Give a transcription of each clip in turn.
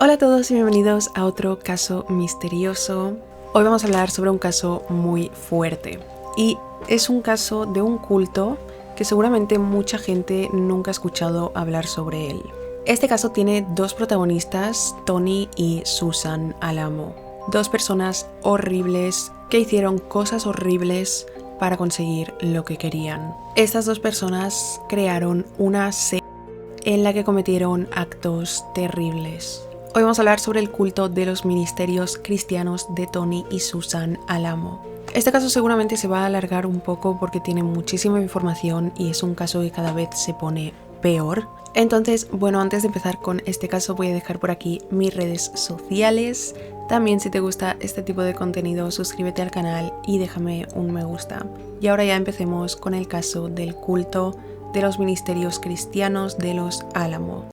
Hola a todos y bienvenidos a otro caso misterioso. Hoy vamos a hablar sobre un caso muy fuerte y es un caso de un culto que seguramente mucha gente nunca ha escuchado hablar sobre él. Este caso tiene dos protagonistas, Tony y Susan Alamo, dos personas horribles que hicieron cosas horribles para conseguir lo que querían. Estas dos personas crearon una secta en la que cometieron actos terribles. Hoy vamos a hablar sobre el culto de los ministerios cristianos de Tony y Susan Alamo. Este caso seguramente se va a alargar un poco porque tiene muchísima información y es un caso que cada vez se pone peor. Entonces, bueno, antes de empezar con este caso voy a dejar por aquí mis redes sociales. También si te gusta este tipo de contenido, suscríbete al canal y déjame un me gusta. Y ahora ya empecemos con el caso del culto de los ministerios cristianos de los Alamo.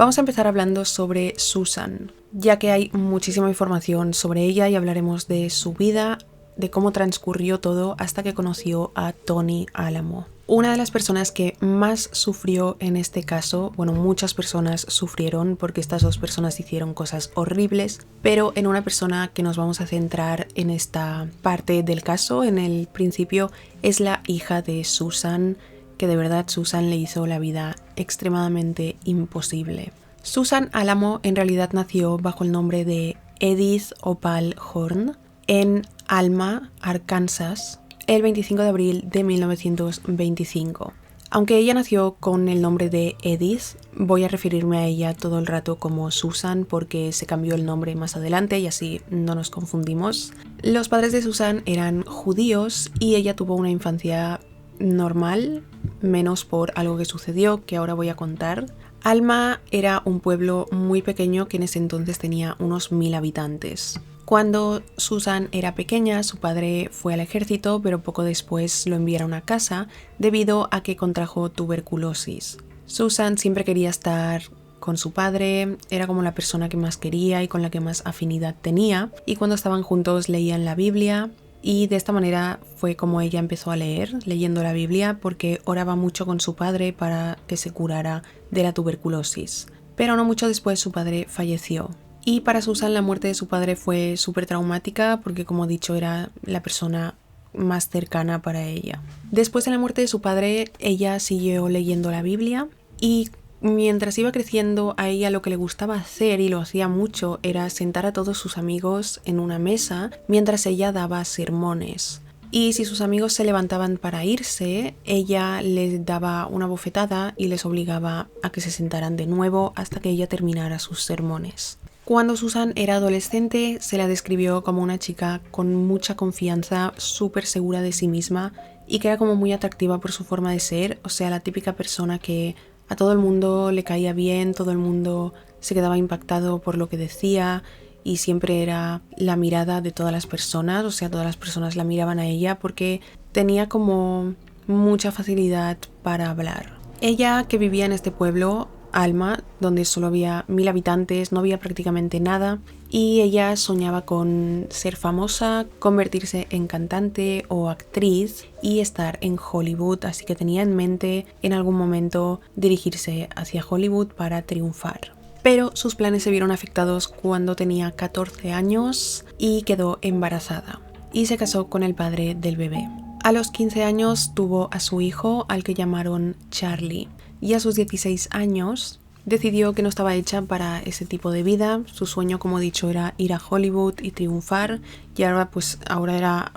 Vamos a empezar hablando sobre Susan, ya que hay muchísima información sobre ella y hablaremos de su vida, de cómo transcurrió todo hasta que conoció a Tony Alamo. Una de las personas que más sufrió en este caso, bueno, muchas personas sufrieron porque estas dos personas hicieron cosas horribles, pero en una persona que nos vamos a centrar en esta parte del caso, en el principio, es la hija de Susan, que de verdad Susan le hizo la vida extremadamente imposible. Susan Alamo en realidad nació bajo el nombre de Edith Opal Horn en Alma, Arkansas, el 25 de abril de 1925. Aunque ella nació con el nombre de Edith, voy a referirme a ella todo el rato como Susan porque se cambió el nombre más adelante y así no nos confundimos. Los padres de Susan eran judíos y ella tuvo una infancia normal, menos por algo que sucedió que ahora voy a contar. Alma era un pueblo muy pequeño que en ese entonces tenía unos 1000 habitantes. Cuando Susan era pequeña, su padre fue al ejército, pero poco después lo enviaron a casa debido a que contrajo tuberculosis. Susan siempre quería estar con su padre, era como la persona que más quería y con la que más afinidad tenía, y cuando estaban juntos leían la Biblia. Y de esta manera fue como ella empezó a leer, leyendo la Biblia, porque oraba mucho con su padre para que se curara de la tuberculosis. Pero no mucho después su padre falleció. Y para Susan la muerte de su padre fue súper traumática porque, como he dicho, era la persona más cercana para ella. Después de la muerte de su padre, ella siguió leyendo la Biblia y mientras iba creciendo, a ella lo que le gustaba hacer, y lo hacía mucho, era sentar a todos sus amigos en una mesa mientras ella daba sermones. Y si sus amigos se levantaban para irse, ella les daba una bofetada y les obligaba a que se sentaran de nuevo hasta que ella terminara sus sermones. Cuando Susan era adolescente, se la describió como una chica con mucha confianza, súper segura de sí misma y que era como muy atractiva por su forma de ser, o sea, la típica persona que a todo el mundo le caía bien, todo el mundo se quedaba impactado por lo que decía y siempre era la mirada de todas las personas, o sea, todas las personas la miraban a ella porque tenía como mucha facilidad para hablar. Ella, que vivía en este pueblo, Alma, donde solo había 1000 habitantes, no había prácticamente nada, y ella soñaba con ser famosa, convertirse en cantante o actriz y estar en Hollywood, así que tenía en mente en algún momento dirigirse hacia Hollywood para triunfar. Pero sus planes se vieron afectados cuando tenía 14 años y quedó embarazada y se casó con el padre del bebé. A los 15 años tuvo a su hijo, al que llamaron Charlie. Y a sus 16 años decidió que no estaba hecha para ese tipo de vida. Su sueño, como he dicho, era ir a Hollywood y triunfar. Y ahora era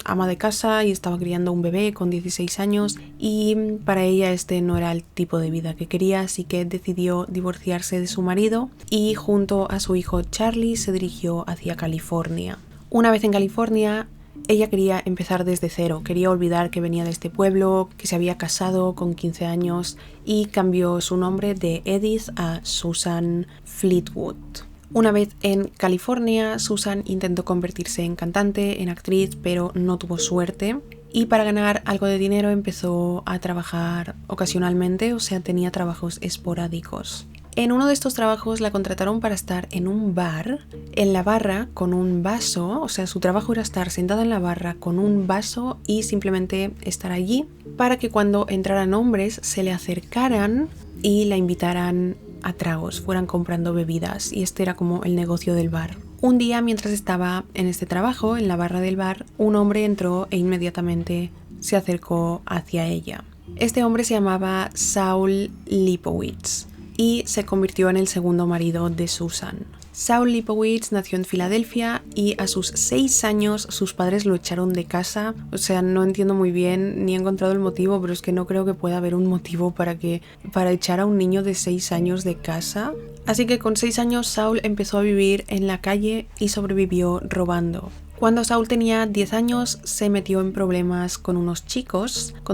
ama de casa y estaba criando un bebé con 16 años. Y para ella este no era el tipo de vida que quería, así que decidió divorciarse de su marido y junto a su hijo Charlie se dirigió hacia California. Una vez en California, ella quería empezar desde cero, quería olvidar que venía de este pueblo, que se había casado con 15 años y cambió su nombre de Edith a Susan Fleetwood. Una vez en California, Susan intentó convertirse en cantante, en actriz, pero no tuvo suerte. Y para ganar algo de dinero empezó a trabajar ocasionalmente, o sea, tenía trabajos esporádicos. En uno de estos trabajos la contrataron para estar en un bar, en la barra con un vaso, o sea, su trabajo era estar sentada en la barra con un vaso y simplemente estar allí para que cuando entraran hombres se le acercaran y la invitaran a tragos, fueran comprando bebidas, y este era como el negocio del bar. Un día, mientras estaba en este trabajo, en la barra del bar, un hombre entró e inmediatamente se acercó hacia ella. Este hombre se llamaba Saul Leibowitz y se convirtió en el segundo marido de Susan. Saul Leibowitz nació en Filadelfia y a sus 6 años sus padres lo echaron de casa. O sea, no entiendo muy bien ni he encontrado el motivo, pero es que no creo que pueda haber un motivo para echar a un niño de 6 años de casa. Así que con 6 años Saul empezó a vivir en la calle y sobrevivió robando. Cuando Saul tenía 10 años se metió en problemas con con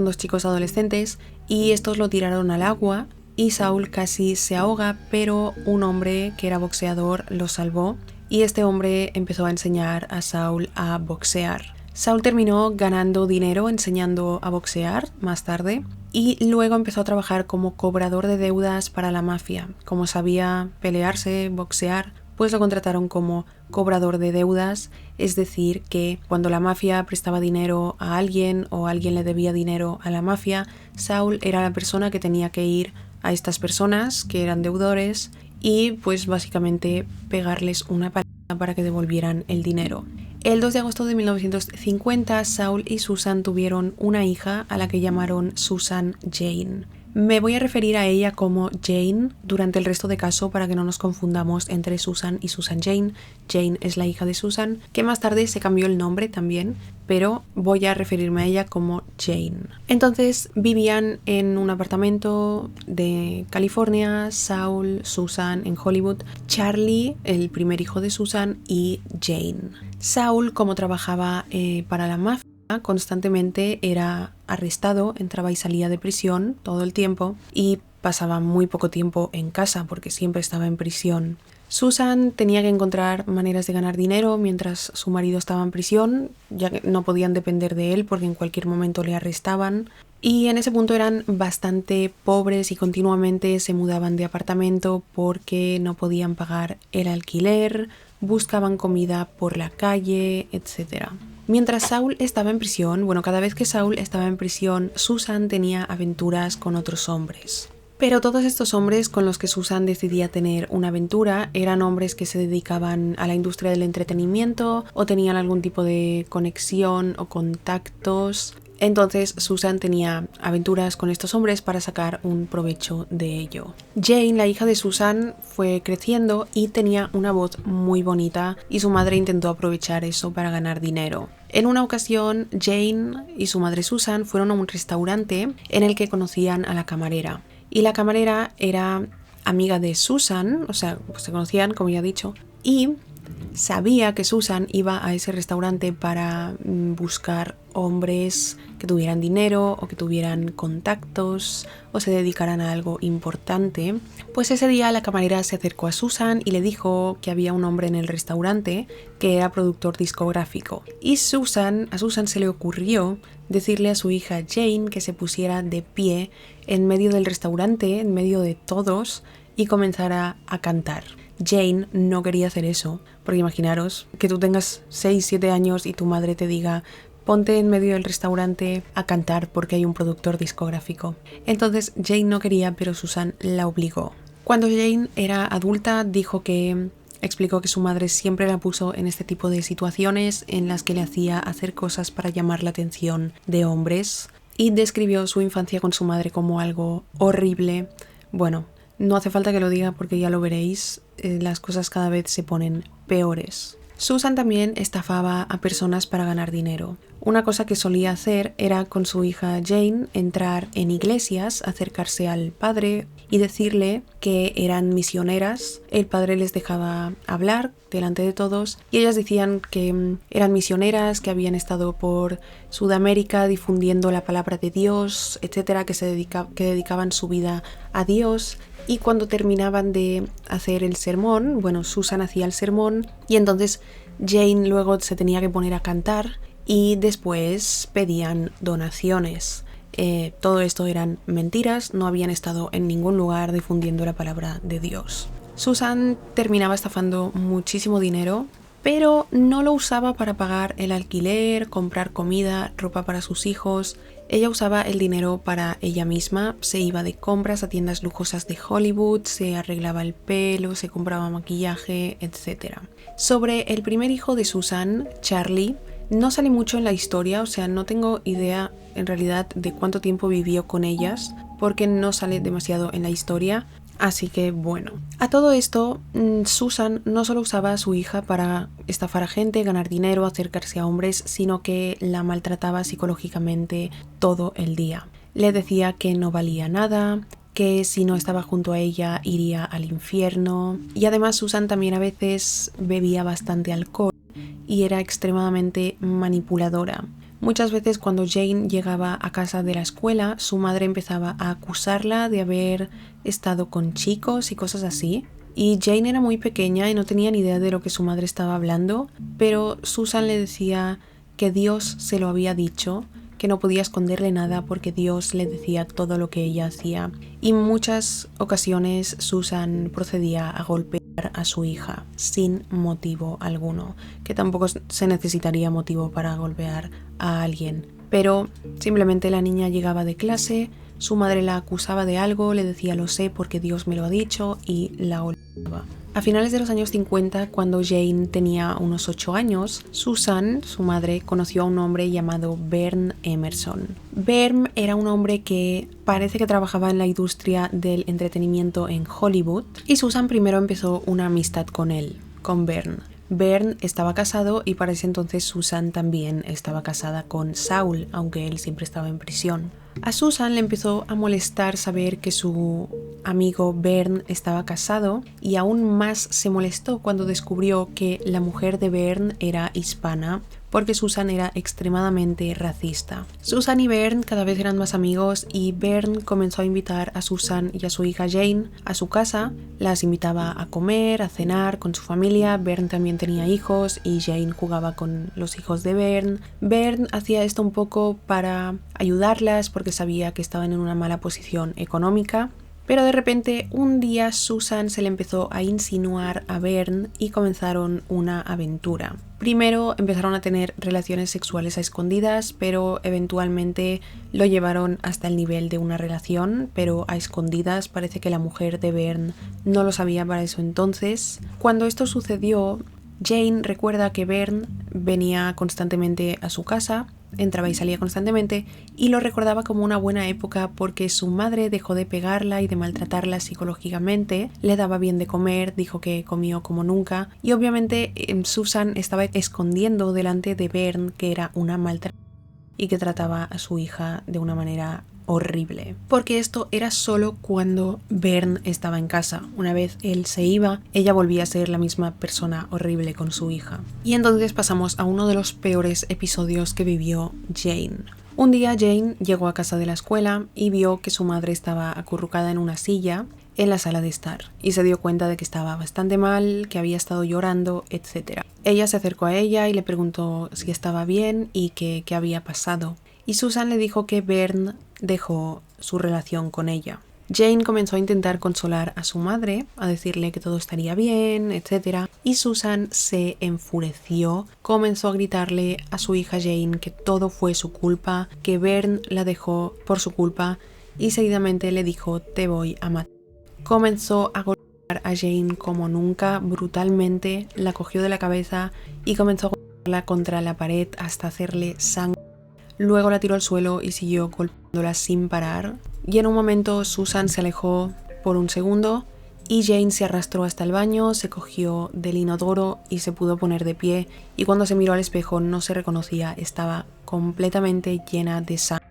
2 chicos adolescentes, y estos lo tiraron al agua y Saul casi se ahoga, pero un hombre que era boxeador lo salvó y este hombre empezó a enseñar a Saul a boxear. Saul terminó ganando dinero enseñando a boxear más tarde y luego empezó a trabajar como cobrador de deudas para la mafia. Como sabía pelearse, boxear, pues lo contrataron como cobrador de deudas, es decir, que cuando la mafia prestaba dinero a alguien o alguien le debía dinero a la mafia, Saul era la persona que tenía que ir a estas personas que eran deudores y pues básicamente pegarles una paliza para que devolvieran el dinero. El 2 de agosto de 1950, Saul y Susan tuvieron una hija a la que llamaron Susan Jane. Me voy a referir a ella como Jane durante el resto del caso para que no nos confundamos entre Susan y Susan Jane. Jane es la hija de Susan, que más tarde se cambió el nombre también, pero voy a referirme a ella como Jane. Entonces vivían en un apartamento de California, Saul, Susan en Hollywood, Charlie, el primer hijo de Susan, y Jane. Saul, como trabajaba para la mafia, constantemente era arrestado, entraba y salía de prisión todo el tiempo y pasaba muy poco tiempo en casa porque siempre estaba en prisión. Susan tenía que encontrar maneras de ganar dinero mientras su marido estaba en prisión, ya que no podían depender de él porque en cualquier momento le arrestaban. Y en ese punto eran bastante pobres y continuamente se mudaban de apartamento porque no podían pagar el alquiler, buscaban comida por la calle, etc. Mientras Saul estaba en prisión, cada vez que Saul estaba en prisión, Susan tenía aventuras con otros hombres. Pero todos estos hombres con los que Susan decidía tener una aventura eran hombres que se dedicaban a la industria del entretenimiento o tenían algún tipo de conexión o contactos. Entonces Susan tenía aventuras con estos hombres para sacar un provecho de ello. Jane, la hija de Susan, fue creciendo y tenía una voz muy bonita y su madre intentó aprovechar eso para ganar dinero. En una ocasión, Jane y su madre Susan fueron a un restaurante en el que conocían a la camarera. Y la camarera era amiga de Susan, o sea, pues se conocían, como ya he dicho, y sabía que Susan iba a ese restaurante para buscar hombres que tuvieran dinero o que tuvieran contactos o se dedicaran a algo importante. Pues ese día la camarera se acercó a Susan y le dijo que había un hombre en el restaurante que era productor discográfico. Y a Susan se le ocurrió decirle a su hija Jane que se pusiera de pie en medio del restaurante, en medio de todos, y comenzara a cantar. Jane no quería hacer eso, porque imaginaros que tú tengas 6-7 años y tu madre te diga: ponte en medio del restaurante a cantar porque hay un productor discográfico. Entonces Jane no quería, pero Susan la obligó. Cuando Jane era adulta explicó que su madre siempre la puso en este tipo de situaciones en las que le hacía hacer cosas para llamar la atención de hombres, y describió su infancia con su madre como algo horrible. Bueno, no hace falta que lo diga porque ya lo veréis, las cosas cada vez se ponen peores. Susan también estafaba a personas para ganar dinero. Una cosa que solía hacer era con su hija Jane entrar en iglesias, acercarse al padre y decirle que eran misioneras. El padre les dejaba hablar delante de todos y ellas decían que eran misioneras, que habían estado por Sudamérica difundiendo la palabra de Dios, etcétera, que dedicaban su vida a Dios. Y cuando terminaban de hacer el sermón, Susan hacía el sermón y entonces Jane luego se tenía que poner a cantar y después pedían donaciones. todo esto eran mentiras, no habían estado en ningún lugar difundiendo la palabra de Dios. Susan terminaba estafando muchísimo dinero, pero no lo usaba para pagar el alquiler, comprar comida, ropa para sus hijos. Ella usaba el dinero para ella misma, se iba de compras a tiendas lujosas de Hollywood, se arreglaba el pelo, se compraba maquillaje, etc. Sobre el primer hijo de Susan, Charlie, no sale mucho en la historia, o sea, no tengo idea en realidad de cuánto tiempo vivió con ellas, porque no sale demasiado en la historia. Así que bueno, a todo esto, Susan no solo usaba a su hija para estafar a gente, ganar dinero, acercarse a hombres, sino que la maltrataba psicológicamente todo el día. Le decía que no valía nada, que si no estaba junto a ella iría al infierno. Y además Susan también a veces bebía bastante alcohol y era extremadamente manipuladora. Muchas veces cuando Jane llegaba a casa de la escuela, su madre empezaba a acusarla de haber estado con chicos y cosas así. Y Jane era muy pequeña y no tenía ni idea de lo que su madre estaba hablando, pero Susan le decía que Dios se lo había dicho, que no podía esconderle nada porque Dios le decía todo lo que ella hacía. Y en muchas ocasiones Susan procedía a golpear a su hija sin motivo alguno, que tampoco se necesitaría motivo para golpear a alguien. Pero simplemente la niña llegaba de clase, su madre la acusaba de algo, le decía lo sé porque Dios me lo ha dicho y la golpeaba. A finales de los años 50, cuando Jane tenía unos 8 años, Susan, su madre, conoció a un hombre llamado Vern Emerson. Vern era un hombre que parece que trabajaba en la industria del entretenimiento en Hollywood y Susan primero empezó una amistad con él, con Vern. Vern estaba casado y para ese entonces Susan también estaba casada con Saul, aunque él siempre estaba en prisión. A Susan le empezó a molestar saber que su amigo Vern estaba casado y aún más se molestó cuando descubrió que la mujer de Vern era hispana, porque Susan era extremadamente racista. Susan y Vern cada vez eran más amigos y Vern comenzó a invitar a Susan y a su hija Jane a su casa. Las invitaba a comer, a cenar con su familia. Vern también tenía hijos y Jane jugaba con los hijos de Vern. Vern hacía esto un poco para ayudarlas porque sabía que estaban en una mala posición económica. Pero de repente un día Susan se le empezó a insinuar a Vern y comenzaron una aventura. Primero empezaron a tener relaciones sexuales a escondidas, pero eventualmente lo llevaron hasta el nivel de una relación, pero a escondidas. Parece que la mujer de Vern no lo sabía para eso entonces. Cuando esto sucedió, Jane recuerda que Vern venía constantemente a su casa, entraba y salía constantemente y lo recordaba como una buena época porque su madre dejó de pegarla y de maltratarla psicológicamente, le daba bien de comer, dijo que comió como nunca y obviamente Susan estaba escondiendo delante de Vern que era una maltratadora y que trataba a su hija de una manera horrible. Porque esto era solo cuando Vern estaba en casa. Una vez él se iba, ella volvía a ser la misma persona horrible con su hija. Y entonces pasamos a uno de los peores episodios que vivió Jane. Un día Jane llegó a casa de la escuela y vio que su madre estaba acurrucada en una silla en la sala de estar y se dio cuenta de que estaba bastante mal, que había estado llorando, etc. Ella se acercó a ella y le preguntó si estaba bien y qué había pasado. Y Susan le dijo que Vern dejó su relación con ella. Jane comenzó a intentar consolar a su madre, a decirle que todo estaría bien, etc. Y Susan se enfureció, comenzó a gritarle a su hija Jane que todo fue su culpa, que Vern la dejó por su culpa y seguidamente le dijo te voy a matar. Comenzó a golpear a Jane como nunca, brutalmente, la cogió de la cabeza y comenzó a golpearla contra la pared hasta hacerle sangre. Luego la tiró al suelo y siguió golpeándola sin parar. Y en un momento Susan se alejó por un segundo y Jane se arrastró hasta el baño, se cogió del inodoro y se pudo poner de pie. Y cuando se miró al espejo no se reconocía, estaba completamente llena de sangre.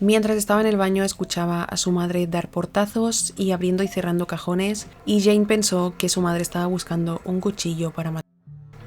Mientras estaba en el baño escuchaba a su madre dar portazos y abriendo y cerrando cajones y Jane pensó que su madre estaba buscando un cuchillo para matar.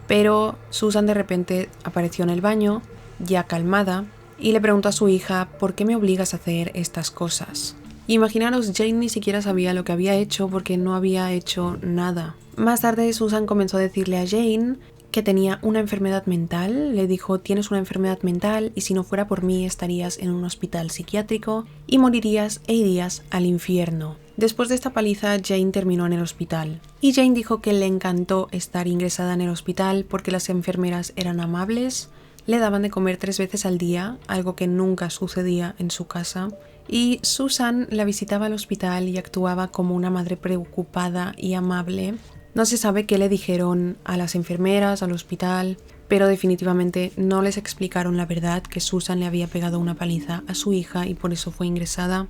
Pero Susan de repente apareció en el baño, ya calmada, y le preguntó a su hija ¿por qué me obligas a hacer estas cosas? Imaginaros, Jane ni siquiera sabía lo que había hecho porque no había hecho nada. Más tarde Susan comenzó a decirle a Jane que tenía una enfermedad mental. Le dijo: tienes una enfermedad mental y si no fuera por mí estarías en un hospital psiquiátrico y morirías e irías al infierno. Después de esta paliza, Jane terminó en el hospital. Y Jane dijo que le encantó estar ingresada en el hospital porque las enfermeras eran amables, le daban de comer 3 veces al día, algo que nunca sucedía en su casa. Y Susan la visitaba al hospital y actuaba como una madre preocupada y amable. No se sabe qué le dijeron a las enfermeras, al hospital, pero definitivamente no les explicaron la verdad, que Susan le había pegado una paliza a su hija y por eso fue ingresada.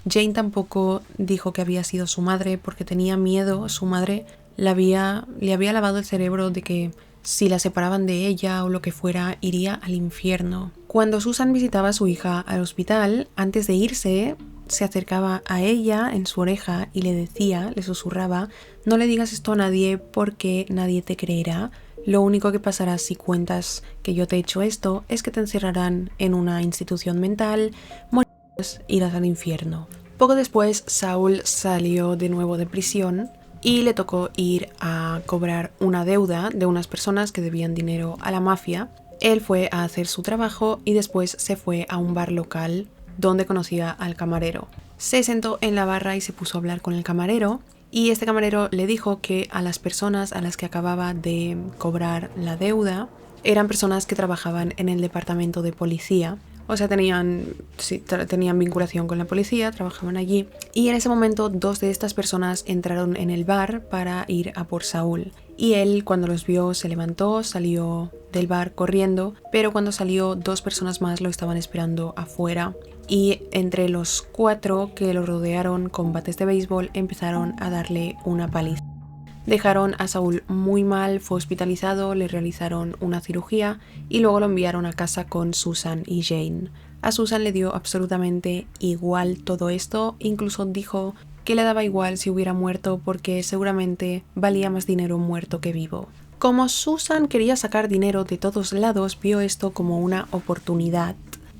Jane tampoco dijo que había sido su madre porque tenía miedo. Su madre le había lavado el cerebro de que si la separaban de ella o lo que fuera, iría al infierno. Cuando Susan visitaba a su hija al hospital, antes de irse, se acercaba a ella en su oreja y le decía, le susurraba: no le digas esto a nadie porque nadie te creerá. Lo único que pasará si cuentas que yo te he hecho esto es que te encerrarán en una institución mental, morirás, irás al infierno. Poco después, Saul salió de nuevo de prisión y le tocó ir a cobrar una deuda de unas personas que debían dinero a la mafia. Él fue a hacer su trabajo y después se fue a un bar local donde conocía al camarero. Se sentó en la barra y se puso a hablar con el camarero, y este camarero le dijo que a las personas a las que acababa de cobrar la deuda eran personas que trabajaban en el departamento de policía. O sea, tenían vinculación con la policía, trabajaban allí. Y en ese momento 2 de estas personas entraron en el bar para ir a por Saúl. Y él, cuando los vio, se levantó, salió del bar corriendo, pero cuando salió 2 personas más lo estaban esperando afuera. Y entre los 4 que lo rodearon con bates de béisbol empezaron a darle una paliza. Dejaron a Saúl muy mal, fue hospitalizado, le realizaron una cirugía y luego lo enviaron a casa con Susan y Jane. A Susan le dio absolutamente igual todo esto, incluso dijo que le daba igual si hubiera muerto porque seguramente valía más dinero muerto que vivo. Como Susan quería sacar dinero de todos lados, vio esto como una oportunidad.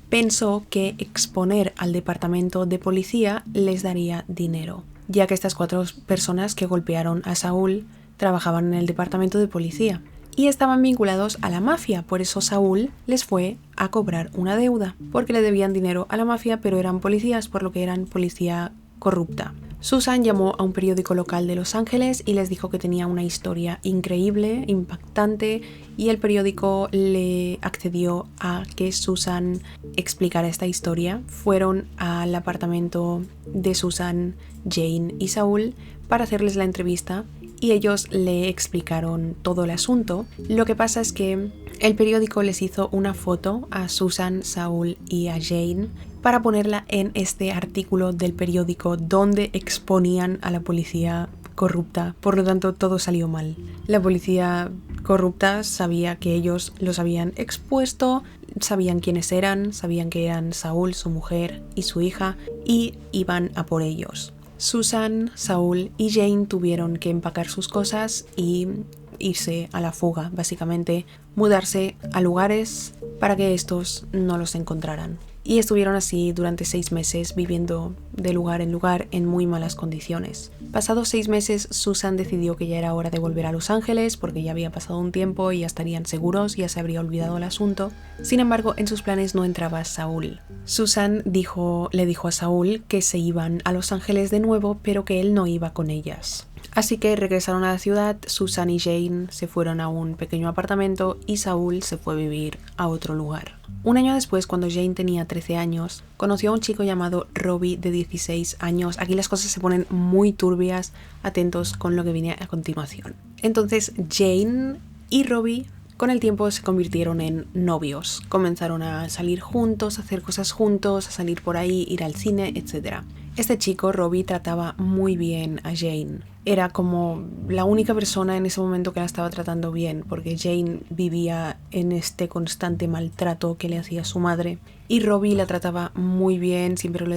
Pensó que exponer al departamento de policía les daría dinero, ya que estas 4 personas que golpearon a Saúl trabajaban en el departamento de policía y estaban vinculados a la mafia. Por eso Saúl les fue a cobrar una deuda, porque le debían dinero a la mafia, pero eran policías, por lo que eran policía corrupta. Susan llamó a un periódico local de Los Ángeles y les dijo que tenía una historia increíble, impactante, y el periódico le accedió a que Susan explicara esta historia. Fueron al apartamento de Susan, Jane y Saúl para hacerles la entrevista y ellos le explicaron todo el asunto. Lo que pasa es que el periódico les hizo una foto a Susan, Saúl y a Jane para ponerla en este artículo del periódico donde exponían a la policía corrupta. Por lo tanto, todo salió mal. La policía corrupta sabía que ellos los habían expuesto, sabían quiénes eran, sabían que eran Saúl, su mujer y su hija, y iban a por ellos. Susan, Saúl y Jane tuvieron que empacar sus cosas y irse a la fuga, básicamente mudarse a lugares para que estos no los encontraran. Y estuvieron así durante 6 meses viviendo de lugar en lugar en muy malas condiciones. Pasados 6 meses, Susan decidió que ya era hora de volver a Los Ángeles porque ya había pasado un tiempo y ya estarían seguros, ya se habría olvidado el asunto. Sin embargo, en sus planes no entraba Saúl. Susan le dijo a Saúl que se iban a Los Ángeles de nuevo, pero que él no iba con ellas. Así que regresaron a la ciudad, Susan y Jane se fueron a un pequeño apartamento y Saúl se fue a vivir a otro lugar. Un año después, cuando Jane tenía 13 años, conoció a un chico llamado Robbie de 16 años. Aquí las cosas se ponen muy turbias, atentos con lo que viene a continuación. Entonces Jane y Robbie con el tiempo se convirtieron en novios. Comenzaron a salir juntos, a hacer cosas juntos, a salir por ahí, ir al cine, etc. Este chico, Robbie, trataba muy bien a Jane. Era como la única persona en ese momento que la estaba tratando bien, porque Jane vivía en este constante maltrato que le hacía su madre. Y Robbie la trataba muy bien, siempre le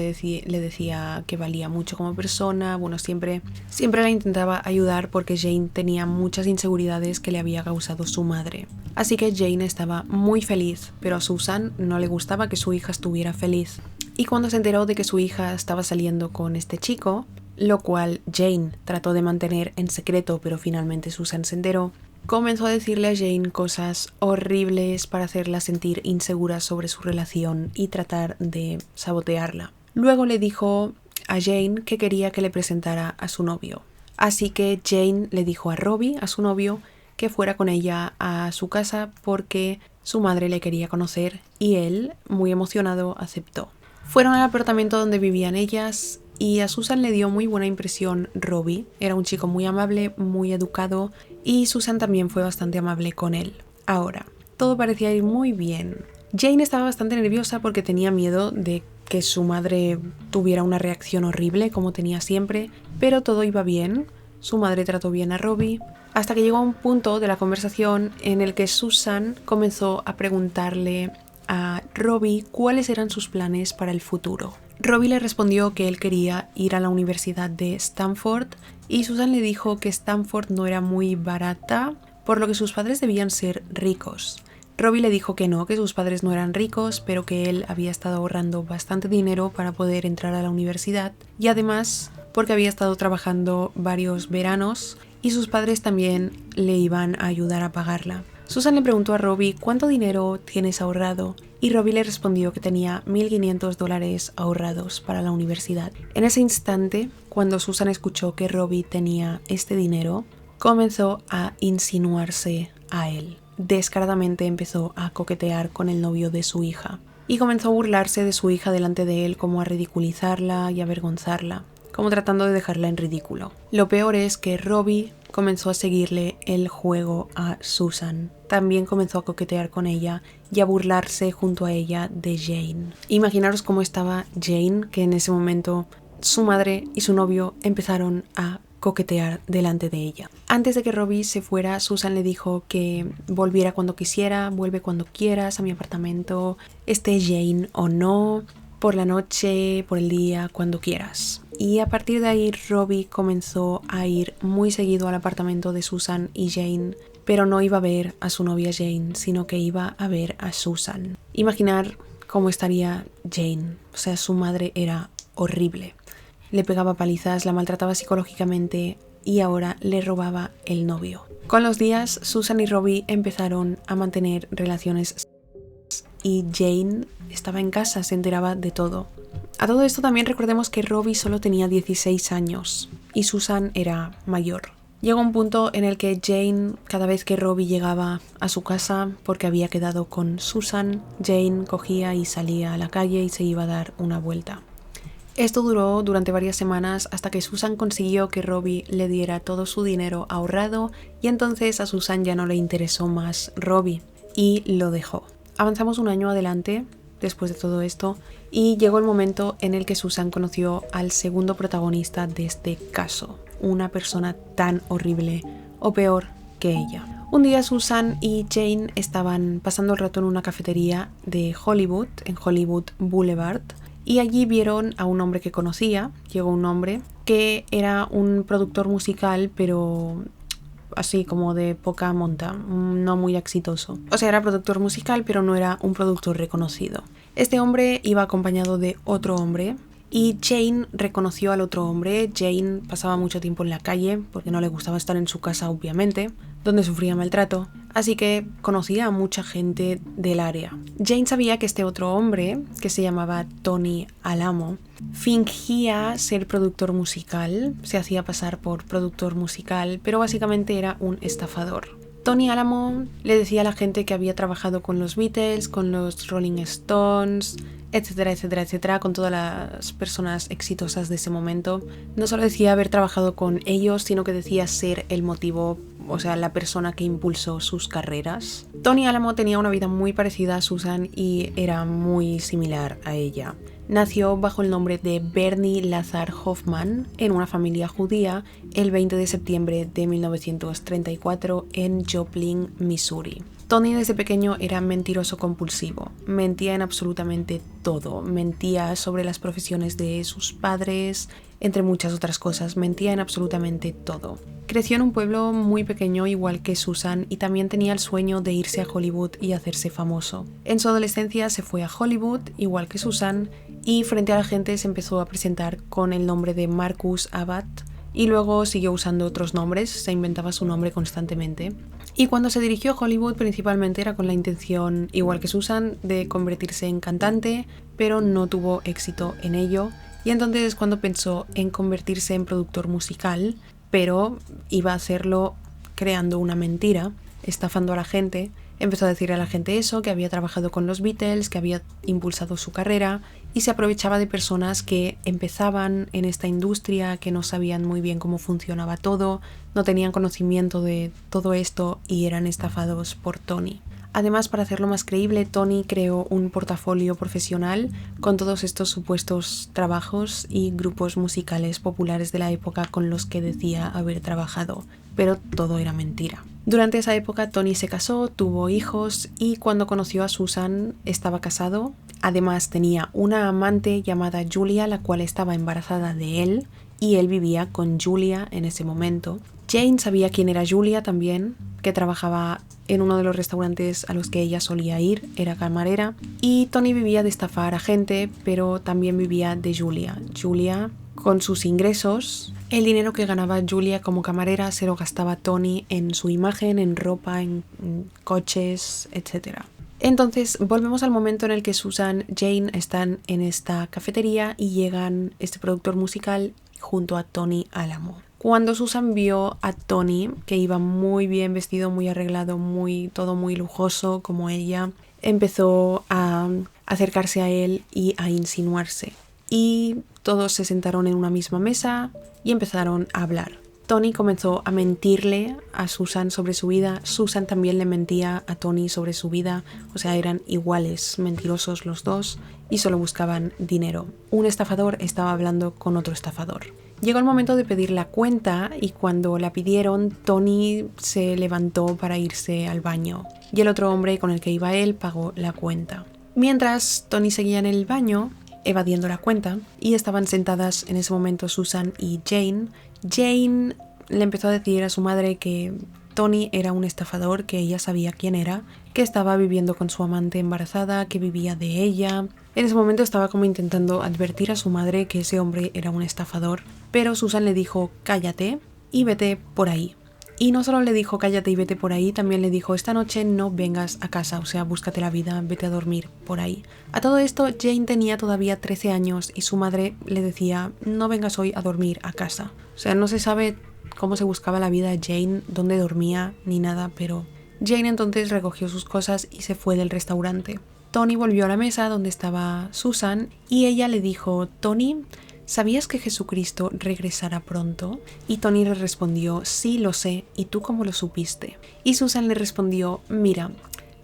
decía que valía mucho como persona. Bueno, siempre la intentaba ayudar porque Jane tenía muchas inseguridades que le había causado su madre. Así que Jane estaba muy feliz, pero a Susan no le gustaba que su hija estuviera feliz. Y cuando se enteró de que su hija estaba saliendo con este chico, lo cual Jane trató de mantener en secreto, pero finalmente Susan se enteró, comenzó a decirle a Jane cosas horribles para hacerla sentir insegura sobre su relación y tratar de sabotearla. Luego le dijo a Jane que quería que le presentara a su novio. Así que Jane le dijo a Robbie, a su novio, que fuera con ella a su casa porque su madre le quería conocer y él, muy emocionado, aceptó. Fueron al apartamento donde vivían ellas y a Susan le dio muy buena impresión Robbie. Era un chico muy amable, muy educado y Susan también fue bastante amable con él. Ahora, todo parecía ir muy bien. Jane estaba bastante nerviosa porque tenía miedo de que su madre tuviera una reacción horrible como tenía siempre, pero todo iba bien. Su madre trató bien a Robbie, hasta que llegó a un punto de la conversación en el que Susan comenzó a preguntarle a Robbie cuáles eran sus planes para el futuro. Robbie le respondió que él quería ir a la Universidad de Stanford y Susan le dijo que Stanford no era muy barata, por lo que sus padres debían ser ricos. Robbie le dijo que no, que sus padres no eran ricos, pero que él había estado ahorrando bastante dinero para poder entrar a la universidad y además porque había estado trabajando varios veranos y sus padres también le iban a ayudar a pagarla. Susan le preguntó a Robbie ¿cuánto dinero tienes ahorrado? Y Robbie le respondió que tenía $1,500 ahorrados para la universidad. En ese instante, cuando Susan escuchó que Robbie tenía este dinero, comenzó a insinuarse a él. Descaradamente empezó a coquetear con el novio de su hija y comenzó a burlarse de su hija delante de él, como a ridiculizarla y avergonzarla, como tratando de dejarla en ridículo. Lo peor es que Robbie comenzó a seguirle el juego a Susan. También comenzó a coquetear con ella y a burlarse junto a ella de Jane. Imaginaros cómo estaba Jane, que en ese momento su madre y su novio empezaron a coquetear delante de ella. Antes de que Robbie se fuera, Susan le dijo que volviera cuando quisiera, vuelve cuando quieras a mi apartamento, esté Jane o no, por la noche, por el día, cuando quieras. Y a partir de ahí Robbie comenzó a ir muy seguido al apartamento de Susan y Jane, pero no iba a ver a su novia Jane, sino que iba a ver a Susan. Imaginar cómo estaría Jane, o sea, su madre era horrible. Le pegaba palizas, la maltrataba psicológicamente y ahora le robaba el novio. Con los días, Susan y Robbie empezaron a mantener relaciones y Jane estaba en casa, se enteraba de todo. A todo esto también recordemos que Robbie solo tenía 16 años y Susan era mayor. Llegó un punto en el que Jane, cada vez que Robbie llegaba a su casa porque había quedado con Susan, Jane cogía y salía a la calle y se iba a dar una vuelta. Esto duró durante varias semanas hasta que Susan consiguió que Robbie le diera todo su dinero ahorrado y entonces a Susan ya no le interesó más Robbie y lo dejó. Avanzamos un año adelante después de todo esto y llegó el momento en el que Susan conoció al segundo protagonista de este caso, una persona tan horrible o peor que ella. Un día Susan y Jane estaban pasando el rato en una cafetería de Hollywood, en Hollywood Boulevard, y allí vieron a un hombre que conocía. Llegó un hombre que era un productor musical, pero así como de poca monta, no muy exitoso. O sea, era productor musical, pero no era un productor reconocido. Este hombre iba acompañado de otro hombre y Jane reconoció al otro hombre. Jane pasaba mucho tiempo en la calle porque no le gustaba estar en su casa, obviamente, donde sufría maltrato, así que conocía a mucha gente del área. Jane sabía que este otro hombre, que se llamaba Tony Alamo, fingía ser productor musical, se hacía pasar por productor musical, pero básicamente era un estafador. Tony Alamo le decía a la gente que había trabajado con los Beatles, con los Rolling Stones, etcétera, etcétera, etcétera, con todas las personas exitosas de ese momento. No solo decía haber trabajado con ellos, sino que decía ser el motivo, o sea, la persona que impulsó sus carreras. Tony Alamo tenía una vida muy parecida a Susan y era muy similar a ella. Nació bajo el nombre de Bernie Lazar Hoffman en una familia judía el 20 de septiembre de 1934 en Joplin, Missouri. Tony desde pequeño era mentiroso compulsivo, mentía en absolutamente todo, mentía sobre las profesiones de sus padres, entre muchas otras cosas, mentía en absolutamente todo. Creció en un pueblo muy pequeño igual que Susan y también tenía el sueño de irse a Hollywood y hacerse famoso. En su adolescencia se fue a Hollywood igual que Susan y frente a la gente se empezó a presentar con el nombre de Marcus Abbott y luego siguió usando otros nombres, se inventaba su nombre constantemente. Y cuando se dirigió a Hollywood principalmente era con la intención, igual que Susan, de convertirse en cantante, pero no tuvo éxito en ello. Y entonces es cuando pensó en convertirse en productor musical, pero iba a hacerlo creando una mentira, estafando a la gente. Empezó a decir a la gente eso, que había trabajado con los Beatles, que había impulsado su carrera, y se aprovechaba de personas que empezaban en esta industria, que no sabían muy bien cómo funcionaba todo, no tenían conocimiento de todo esto y eran estafados por Tony. Además, para hacerlo más creíble, Tony creó un portafolio profesional con todos estos supuestos trabajos y grupos musicales populares de la época con los que decía haber trabajado, pero todo era mentira. Durante esa época Tony se casó, tuvo hijos y cuando conoció a Susan estaba casado. Además tenía una amante llamada Julia, la cual estaba embarazada de él y él vivía con Julia en ese momento. Jane sabía quién era Julia también, que trabajaba en uno de los restaurantes a los que ella solía ir, era camarera, y Tony vivía de estafar a gente, pero también vivía de Julia. Julia, con sus ingresos, el dinero que ganaba Julia como camarera se lo gastaba Tony en su imagen, en ropa, en coches, etc. Entonces volvemos al momento en el que Susan y Jane están en esta cafetería y llegan este productor musical junto a Tony Alamo. Cuando Susan vio a Tony, que iba muy bien vestido, muy arreglado, todo muy lujoso como ella, empezó a acercarse a él y a insinuarse. Y todos se sentaron en una misma mesa y empezaron a hablar. Tony comenzó a mentirle a Susan sobre su vida. Susan también le mentía a Tony sobre su vida. O sea, eran iguales, mentirosos los dos y solo buscaban dinero. Un estafador estaba hablando con otro estafador. Llegó el momento de pedir la cuenta y cuando la pidieron, Tony se levantó para irse al baño y el otro hombre con el que iba él pagó la cuenta. Mientras Tony seguía en el baño, evadiendo la cuenta, y estaban sentadas en ese momento Susan y Jane. Jane le empezó a decir a su madre que Tony era un estafador, que ella sabía quién era, que estaba viviendo con su amante embarazada, que vivía de ella. En ese momento estaba como intentando advertir a su madre que ese hombre era un estafador, pero Susan le dijo cállate y vete por ahí. Y no solo le dijo cállate y vete por ahí, también le dijo esta noche no vengas a casa, o sea, búscate la vida, vete a dormir por ahí. A todo esto Jane tenía todavía 13 años y su madre le decía no vengas hoy a dormir a casa. O sea, no se sabe cómo se buscaba la vida Jane, dónde dormía ni nada, pero Jane entonces recogió sus cosas y se fue del restaurante. Tony volvió a la mesa donde estaba Susan y ella le dijo Tony, ¿sabías que Jesucristo regresará pronto? Y Tony le respondió, sí, lo sé, ¿y tú cómo lo supiste? Y Susan le respondió, mira,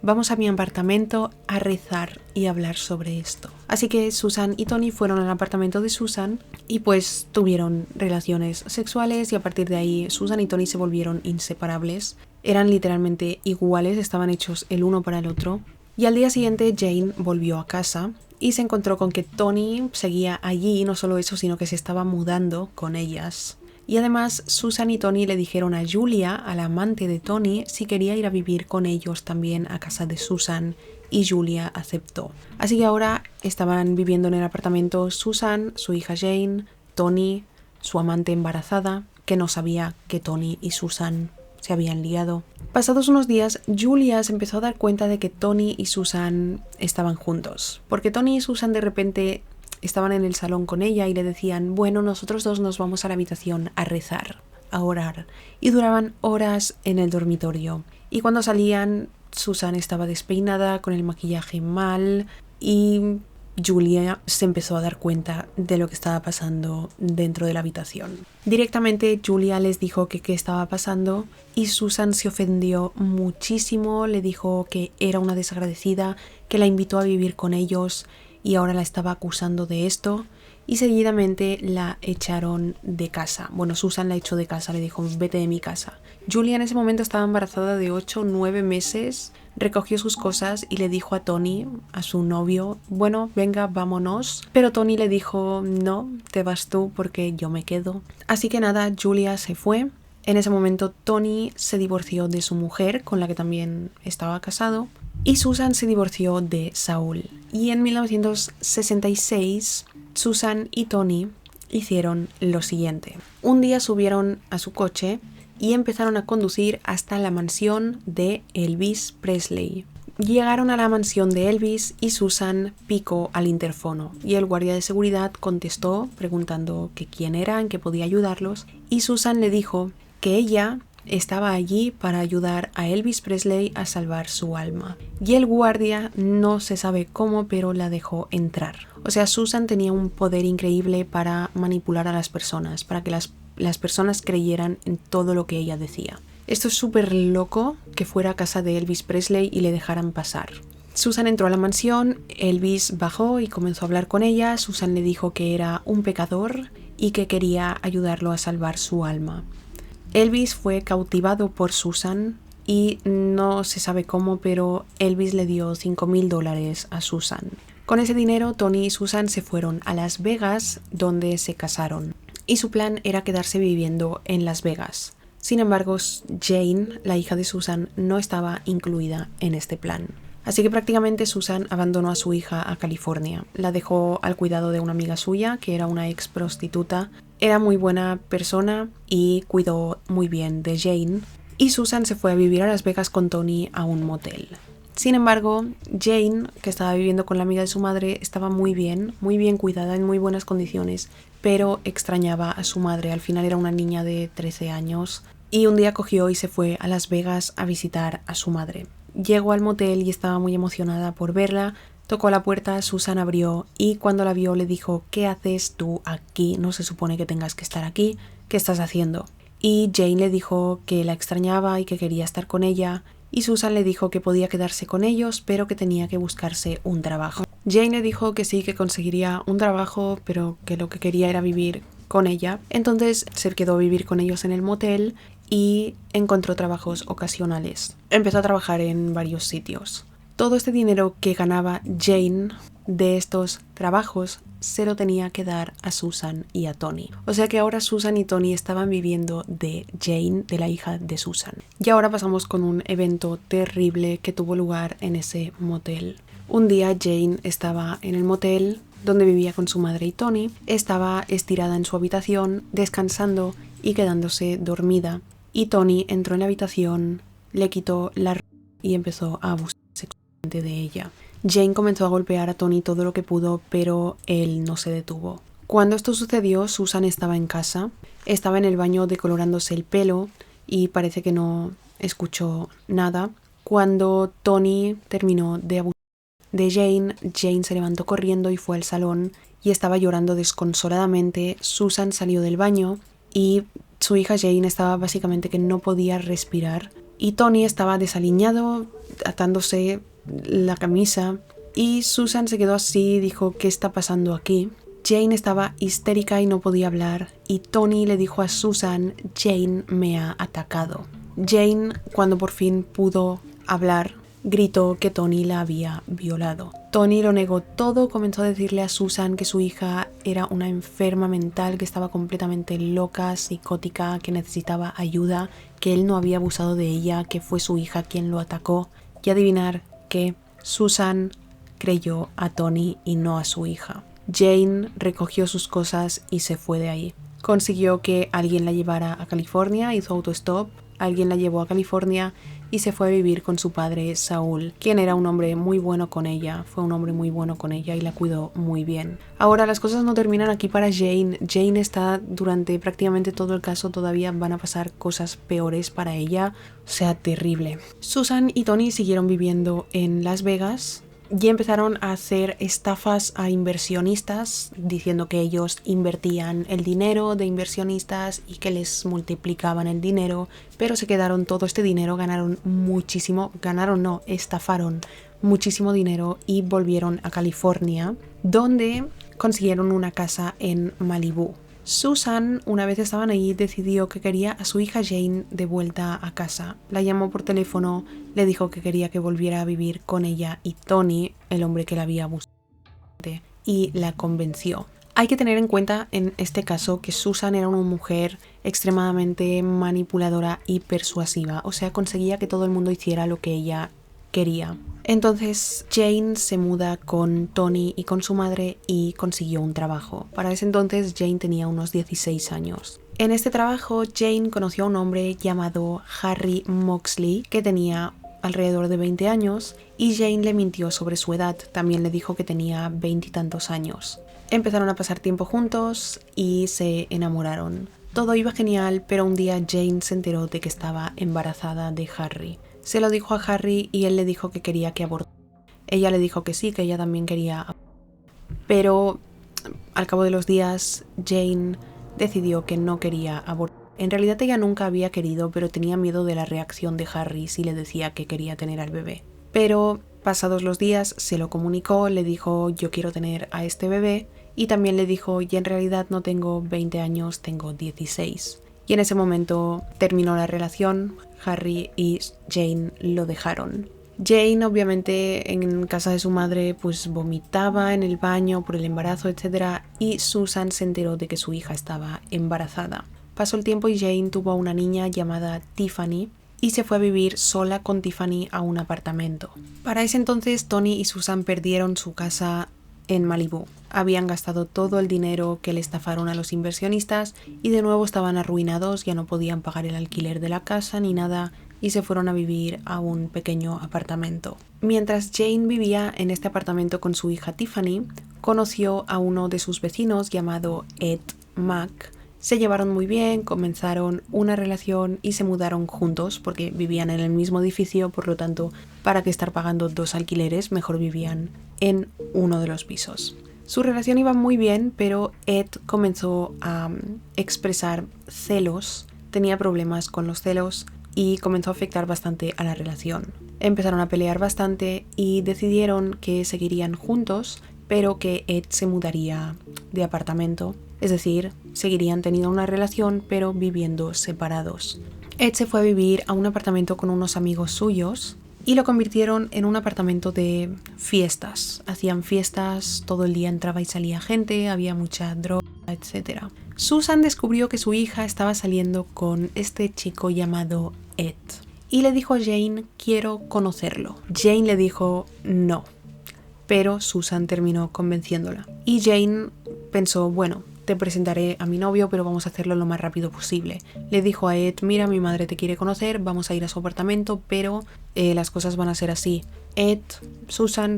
vamos a mi apartamento a rezar y hablar sobre esto. Así que Susan y Tony fueron al apartamento de Susan y pues tuvieron relaciones sexuales y a partir de ahí Susan y Tony se volvieron inseparables. Eran literalmente iguales, estaban hechos el uno para el otro. Y al día siguiente Jane volvió a casa y se encontró con que Tony seguía allí, y no solo eso, sino que se estaba mudando con ellas. Y además Susan y Tony le dijeron a Julia, a la amante de Tony, si quería ir a vivir con ellos también a casa de Susan, y Julia aceptó. Así que ahora estaban viviendo en el apartamento Susan, su hija Jane, Tony, su amante embarazada, que no sabía que Tony y Susan se habían liado. Pasados unos días, Julia se empezó a dar cuenta de que Tony y Susan estaban juntos, porque Tony y Susan de repente estaban en el salón con ella y le decían, bueno, nosotros dos nos vamos a la habitación a rezar, a orar, y duraban horas en el dormitorio. Y cuando salían, Susan estaba despeinada, con el maquillaje mal, y Julia se empezó a dar cuenta de lo que estaba pasando dentro de la habitación. Directamente Julia les dijo que qué estaba pasando y Susan se ofendió muchísimo, le dijo que era una desagradecida, que la invitó a vivir con ellos y ahora la estaba acusando de esto y seguidamente la echaron de casa. Bueno, Susan la echó de casa, le dijo vete de mi casa. Julia en ese momento estaba embarazada de 8 o 9 meses, recogió sus cosas y le dijo a Tony, a su novio, bueno, venga, vámonos. Pero Tony le dijo, no, te vas tú porque yo me quedo. Así que nada, Julia se fue. En ese momento Tony se divorció de su mujer, con la que también estaba casado, y Susan se divorció de Saúl. Y en 1966, Susan y Tony hicieron lo siguiente. Un día subieron a su coche y empezaron a conducir hasta la mansión de Elvis Presley. Llegaron a la mansión de Elvis y Susan picó al interfono y el guardia de seguridad contestó preguntando que quién era, en qué podía ayudarlos, y Susan le dijo que ella estaba allí para ayudar a Elvis Presley a salvar su alma. Y el guardia, no se sabe cómo, pero la dejó entrar. O sea, Susan tenía un poder increíble para manipular a las personas, para que las personas creyeran en todo lo que ella decía. Esto es súper loco, que fuera a casa de Elvis Presley y le dejaran pasar. Susan entró a la mansión, Elvis bajó y comenzó a hablar con ella. Susan le dijo que era un pecador y que quería ayudarlo a salvar su alma. Elvis fue cautivado por Susan y no se sabe cómo, pero Elvis le dio $5,000 a Susan. Con ese dinero, Tony y Susan se fueron a Las Vegas, donde se casaron. Y su plan era quedarse viviendo en Las Vegas. Sin embargo, Jane, la hija de Susan, no estaba incluida en este plan. Así que prácticamente Susan abandonó a su hija a California. La dejó al cuidado de una amiga suya, que era una ex prostituta. Era muy buena persona y cuidó muy bien de Jane. Y Susan se fue a vivir a Las Vegas con Tony a un motel. Sin embargo, Jane, que estaba viviendo con la amiga de su madre, estaba muy bien cuidada, en muy buenas condiciones, pero extrañaba a su madre. Al final era una niña de 13 años y un día cogió y se fue a Las Vegas a visitar a su madre. Llegó al motel y estaba muy emocionada por verla. Tocó a la puerta, Susan abrió y cuando la vio le dijo: ¿qué haces tú aquí? No se supone que tengas que estar aquí. ¿Qué estás haciendo? Y Jane le dijo que la extrañaba y que quería estar con ella. Y Susan le dijo que podía quedarse con ellos, pero que tenía que buscarse un trabajo. Jane le dijo que sí, que conseguiría un trabajo, pero que lo que quería era vivir con ella. Entonces se quedó a vivir con ellos en el motel y encontró trabajos ocasionales. Empezó a trabajar en varios sitios. Todo este dinero que ganaba Jane de estos trabajos se lo tenía que dar a Susan y a Tony. O sea que ahora Susan y Tony estaban viviendo de Jane, de la hija de Susan. Y ahora pasamos con un evento terrible que tuvo lugar en ese motel. Un día Jane estaba en el motel donde vivía con su madre y Tony. Estaba estirada en su habitación, descansando y quedándose dormida. Y Tony entró en la habitación, le quitó la ropa y empezó a abusar sexualmente de ella. Jane comenzó a golpear a Tony todo lo que pudo, pero él no se detuvo. Cuando esto sucedió, Susan estaba en casa, estaba en el baño decolorándose el pelo y parece que no escuchó nada. Cuando Tony terminó de abusar de Jane, Jane se levantó corriendo y fue al salón y estaba llorando desconsoladamente. Susan salió del baño y su hija Jane estaba básicamente que no podía respirar. Y Tony estaba desaliñado, atándose la camisa, y Susan se quedó así y dijo: ¿qué está pasando aquí? Jane estaba histérica y no podía hablar, y Tony le dijo a Susan: Jane me ha atacado. Jane, cuando por fin pudo hablar, gritó que Tony la había violado. Tony lo negó todo, comenzó a decirle a Susan que su hija era una enferma mental, que estaba completamente loca, psicótica, que necesitaba ayuda, que él no había abusado de ella, que fue su hija quien lo atacó. Y adivinar que Susan creyó a Tony y no a su hija. Jane recogió sus cosas y se fue de ahí. Consiguió que alguien la llevara a California, hizo autostop, alguien la llevó a California y se fue a vivir con su padre Saúl, quien era un hombre muy bueno con ella, fue un hombre muy bueno con ella y la cuidó muy bien. Ahora las cosas no terminan aquí para Jane. Jane está durante prácticamente todo el caso, todavía van a pasar cosas peores para ella, o sea, terrible. Susan y Tony siguieron viviendo en Las Vegas y empezaron a hacer estafas a inversionistas diciendo que ellos invertían el dinero de inversionistas y que les multiplicaban el dinero, pero se quedaron todo este dinero, ganaron muchísimo, estafaron muchísimo dinero y volvieron a California, donde consiguieron una casa en Malibú. Susan, una vez estaban ahí, decidió que quería a su hija Jane de vuelta a casa. La llamó por teléfono, le dijo que quería que volviera a vivir con ella y Tony, el hombre que la había abusado, y la convenció. Hay que tener en cuenta en este caso que Susan era una mujer extremadamente manipuladora y persuasiva, o sea, conseguía que todo el mundo hiciera lo que ella quería. Entonces Jane se muda con Tony y con su madre y consiguió un trabajo. Para ese entonces Jane tenía unos 16 años. En este trabajo, Jane conoció a un hombre llamado Harry Moxley, que tenía alrededor de 20 años, y Jane le mintió sobre su edad, también le dijo que tenía 20 y tantos años. Empezaron a pasar tiempo juntos y se enamoraron. Todo iba genial, pero un día Jane se enteró de que estaba embarazada de Harry. Se lo dijo a Harry y él le dijo que quería que abortara. Ella le dijo que sí, que ella también quería. Pero al cabo de los días, Jane decidió que no quería abortar. En realidad ella nunca había querido, pero tenía miedo de la reacción de Harry si le decía que quería tener al bebé. Pero pasados los días se lo comunicó, le dijo yo quiero tener a este bebé y también le dijo y en realidad no tengo 20 años, tengo 16. Y en ese momento terminó la relación, Harry y Jane lo dejaron. Jane obviamente en casa de su madre pues vomitaba en el baño por el embarazo, etc. Y Susan se enteró de que su hija estaba embarazada. Pasó el tiempo y Jane tuvo a una niña llamada Tiffany y se fue a vivir sola con Tiffany a un apartamento. Para ese entonces Tony y Susan perdieron su casa en Malibú. Habían gastado todo el dinero que le estafaron a los inversionistas y de nuevo estaban arruinados, ya no podían pagar el alquiler de la casa ni nada y se fueron a vivir a un pequeño apartamento. Mientras Jane vivía en este apartamento con su hija Tiffany, conoció a uno de sus vecinos llamado Ed Mack. Se llevaron muy bien, comenzaron una relación y se mudaron juntos porque vivían en el mismo edificio, por lo tanto, para qué estar pagando 2 alquileres, mejor vivían en uno de los pisos. Su relación iba muy bien, pero Ed comenzó a expresar celos, tenía problemas con los celos y comenzó a afectar bastante a la relación. Empezaron a pelear bastante y decidieron que seguirían juntos, pero que Ed se mudaría de apartamento. Es decir, seguirían teniendo una relación, pero viviendo separados. Ed se fue a vivir a un apartamento con unos amigos suyos y lo convirtieron en un apartamento de fiestas. Hacían fiestas, todo el día entraba y salía gente, había mucha droga, etc. Susan descubrió que su hija estaba saliendo con este chico llamado Ed y le dijo a Jane, quiero conocerlo. Jane le dijo no, pero Susan terminó convenciéndola. Y Jane pensó, bueno, te presentaré a mi novio, pero vamos a hacerlo lo más rápido posible. Le dijo a Ed, mira, mi madre te quiere conocer, vamos a ir a su apartamento, pero las cosas van a ser así. Ed, Susan,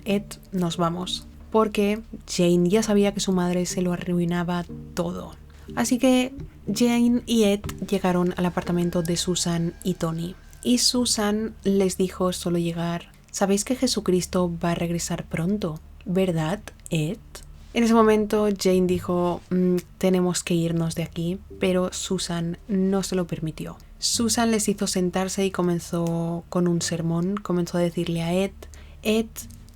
Ed, nos vamos. Porque Jane ya sabía que su madre se lo arruinaba todo. Así que Jane y Ed llegaron al apartamento de Susan y Tony. Y Susan les dijo solo llegar, ¿sabéis que Jesucristo va a regresar pronto? ¿Verdad, Ed? En ese momento Jane dijo, tenemos que irnos de aquí, pero Susan no se lo permitió. Susan les hizo sentarse y comenzó con un sermón, comenzó a decirle a Ed, Ed,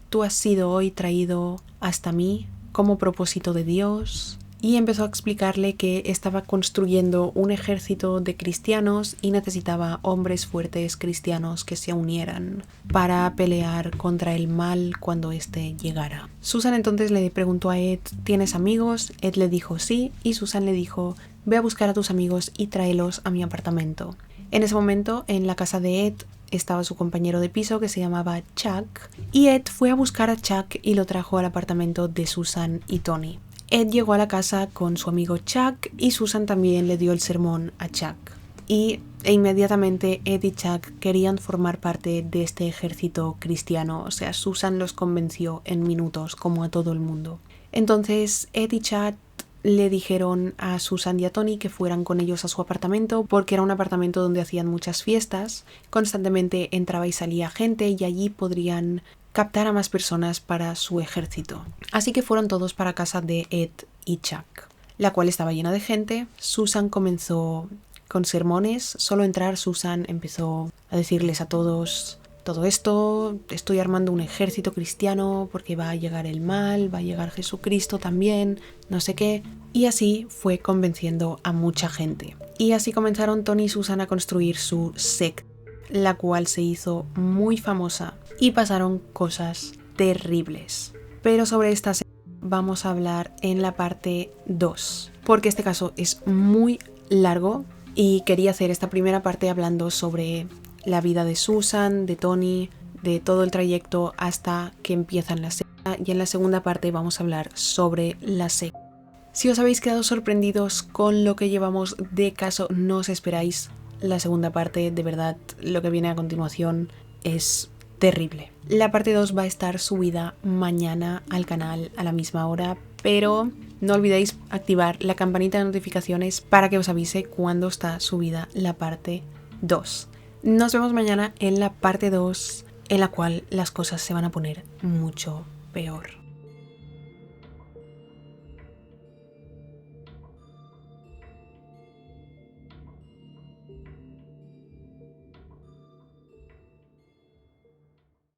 tú has sido hoy traído hasta mí como propósito de Dios. Y empezó a explicarle que estaba construyendo un ejército de cristianos y necesitaba hombres fuertes cristianos que se unieran para pelear contra el mal cuando éste llegara. Susan entonces le preguntó a Ed, ¿tienes amigos? Ed le dijo sí y Susan le dijo, ve a buscar a tus amigos y tráelos a mi apartamento. En ese momento, en la casa de Ed, estaba su compañero de piso que se llamaba Chuck y Ed fue a buscar a Chuck y lo trajo al apartamento de Susan y Tony. Ed llegó a la casa con su amigo Chuck y Susan también le dio el sermón a Chuck. E inmediatamente Ed y Chuck querían formar parte de este ejército cristiano, o sea, Susan los convenció en minutos, como a todo el mundo. Entonces Ed y Chuck le dijeron a Susan y a Tony que fueran con ellos a su apartamento porque era un apartamento donde hacían muchas fiestas, constantemente entraba y salía gente y allí podrían captar a más personas para su ejército. Así que fueron todos para casa de Ed y Chuck, la cual estaba llena de gente. Susan comenzó con sermones. Solo entrar, Susan empezó a decirles a todos, todo esto, estoy armando un ejército cristiano porque va a llegar el mal, va a llegar Jesucristo también, no sé qué. Y así fue convenciendo a mucha gente. Y así comenzaron Tony y Susan a construir su secta, la cual se hizo muy famosa y pasaron cosas terribles. Pero sobre esta secta vamos a hablar en la parte 2, porque este caso es muy largo y quería hacer esta primera parte hablando sobre la vida de Susan, de Tony, de todo el trayecto hasta que empiezan la secta, y en la segunda parte vamos a hablar sobre la secta. Si os habéis quedado sorprendidos con lo que llevamos de caso, no os esperáis la segunda parte. De verdad, lo que viene a continuación es terrible. La parte 2 va a estar subida mañana al canal a la misma hora, pero no olvidéis activar la campanita de notificaciones para que os avise cuando está subida la parte 2. Nos vemos mañana en la parte 2, en la cual las cosas se van a poner mucho peor.